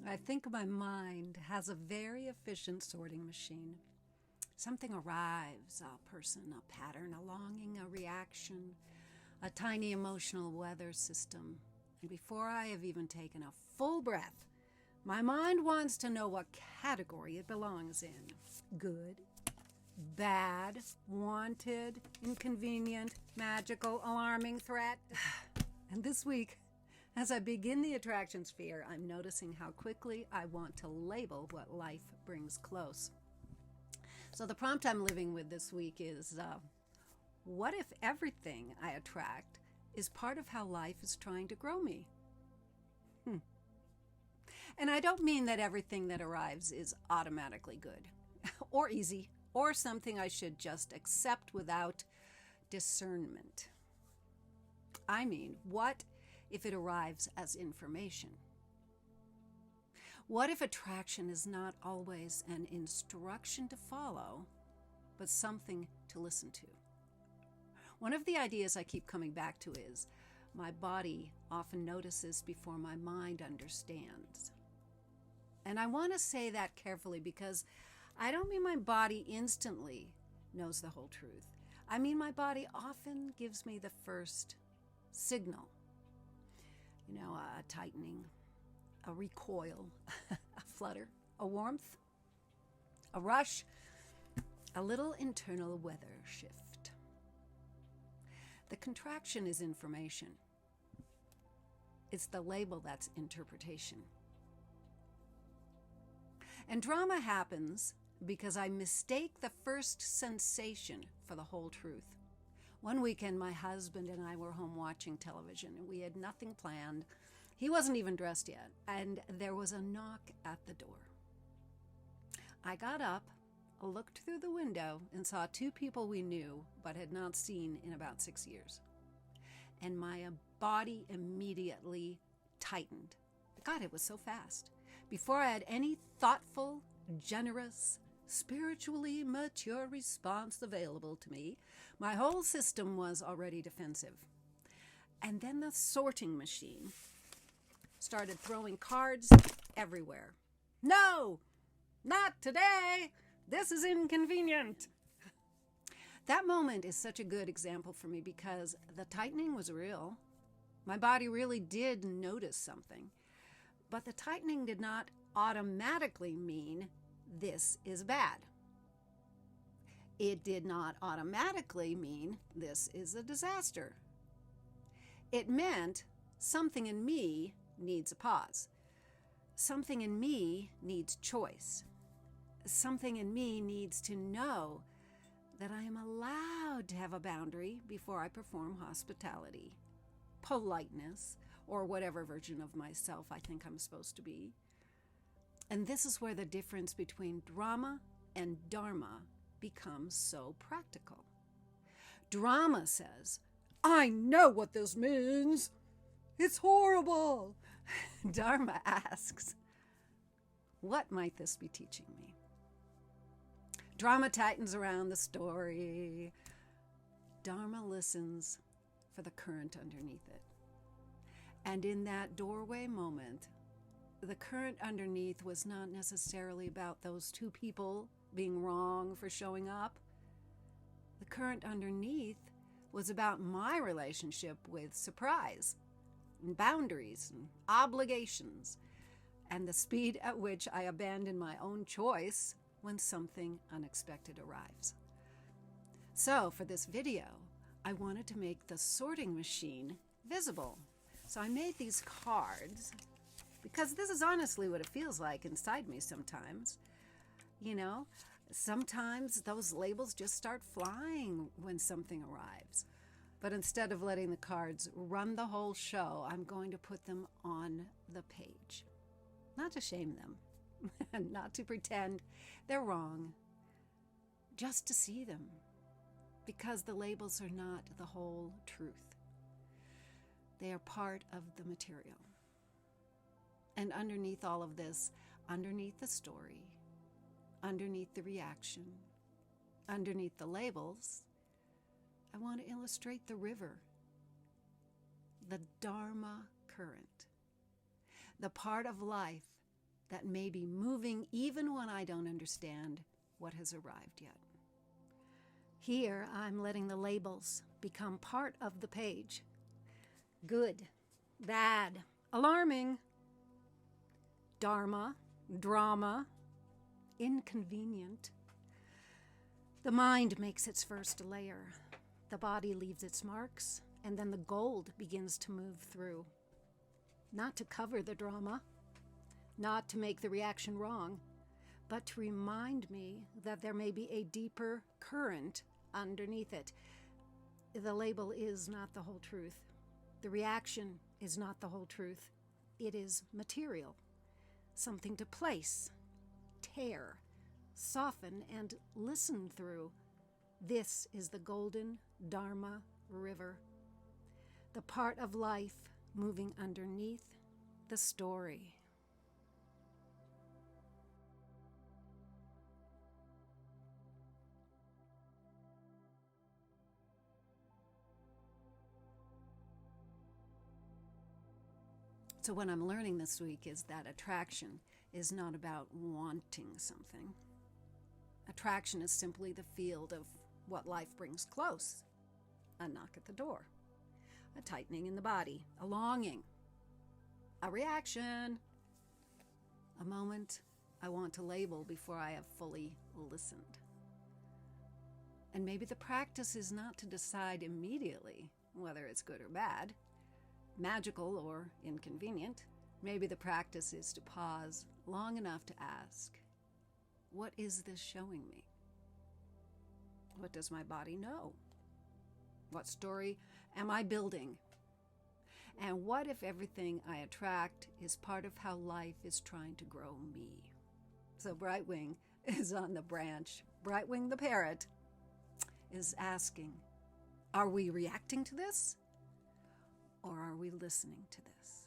I think my mind has a very efficient sorting machine. Something arrives, a person, a pattern, a longing, a reaction, a tiny emotional weather system. And before I have even taken a full breath, my mind wants to know what category it belongs in. Good, bad, wanted, inconvenient, magical, alarming, threat. And this week, as I begin the attraction sphere, I'm noticing how quickly I want to label what life brings close. So the prompt I'm living with this week is, what if everything I attract is part of how life is trying to grow me? And I don't mean that everything that arrives is automatically good or easy or something I should just accept without discernment. I mean, what if it arrives as information? What if attraction is not always an instruction to follow, but something to listen to? One of the ideas I keep coming back to is, my body often notices before my mind understands. And I want to say that carefully because I don't mean my body instantly knows the whole truth. I mean my body often gives me the first signal. A tightening, a recoil, a flutter, a warmth, a rush, a little internal weather shift. The contraction is information. It's the label that's interpretation. And drama happens because I mistake the first sensation for the whole truth. One weekend, my husband and I were home watching television, and we had nothing planned. He wasn't even dressed yet, and there was a knock at the door. I got up, looked through the window, and saw two people we knew but had not seen in about 6 years. And my body immediately tightened. God, it was so fast. Before I had any thoughtful, generous, spiritually mature response available to me, my whole system was already defensive. And then the sorting machine started throwing cards everywhere. No, not today. This is inconvenient. That moment is such a good example for me because the tightening was real. My body really did notice something. But the tightening did not automatically mean this is bad. It did not automatically mean this is a disaster. It meant something in me needs a pause. Something in me needs choice. Something in me needs to know that I am allowed to have a boundary before I perform hospitality, politeness, or whatever version of myself I think I'm supposed to be. And this is where the difference between drama and dharma becomes so practical. Drama says, I know what this means. It's horrible. Dharma asks, what might this be teaching me? Drama tightens around the story. Dharma listens for the current underneath it. And in that doorway moment, the current underneath was not necessarily about those two people being wrong for showing up. The current underneath was about my relationship with surprise and boundaries and obligations and the speed at which I abandon my own choice when something unexpected arrives. So for this video, I wanted to make the sorting machine visible. So I made these cards because this is honestly what it feels like inside me sometimes. Sometimes those labels just start flying when something arrives. But instead of letting the cards run the whole show, I'm going to put them on the page. Not to shame them, not to pretend they're wrong, just to see them. Because the labels are not the whole truth. They are part of the material. And underneath all of this, underneath the story, underneath the reaction, underneath the labels, I want to illustrate the river, the Dharma current, the part of life that may be moving even when I don't understand what has arrived yet. Here, I'm letting the labels become part of the page. Good, bad, alarming, Dharma, drama, inconvenient. The mind makes its first layer. The body leaves its marks, and then the gold begins to move through. Not to cover the drama, not to make the reaction wrong, but to remind me that there may be a deeper current underneath it. The label is not the whole truth. The reaction is not the whole truth. It is material, something to place, tear, soften, and listen through. This is the golden Dharma river, the part of life moving underneath the story. So what I'm learning this week is that attraction is not about wanting something. Attraction is simply the field of what life brings close. A knock at the door, a tightening in the body, a longing, a reaction, a moment I want to label before I have fully listened. And maybe the practice is not to decide immediately whether it's good or bad, magical or inconvenient. Maybe the practice is to pause long enough to ask, what is this showing me? What does my body know? What story am I building? And what if everything I attract is part of how life is trying to grow me? So Brightwing is on the branch. Brightwing the parrot is asking, are we reacting to this? Or are we listening to this?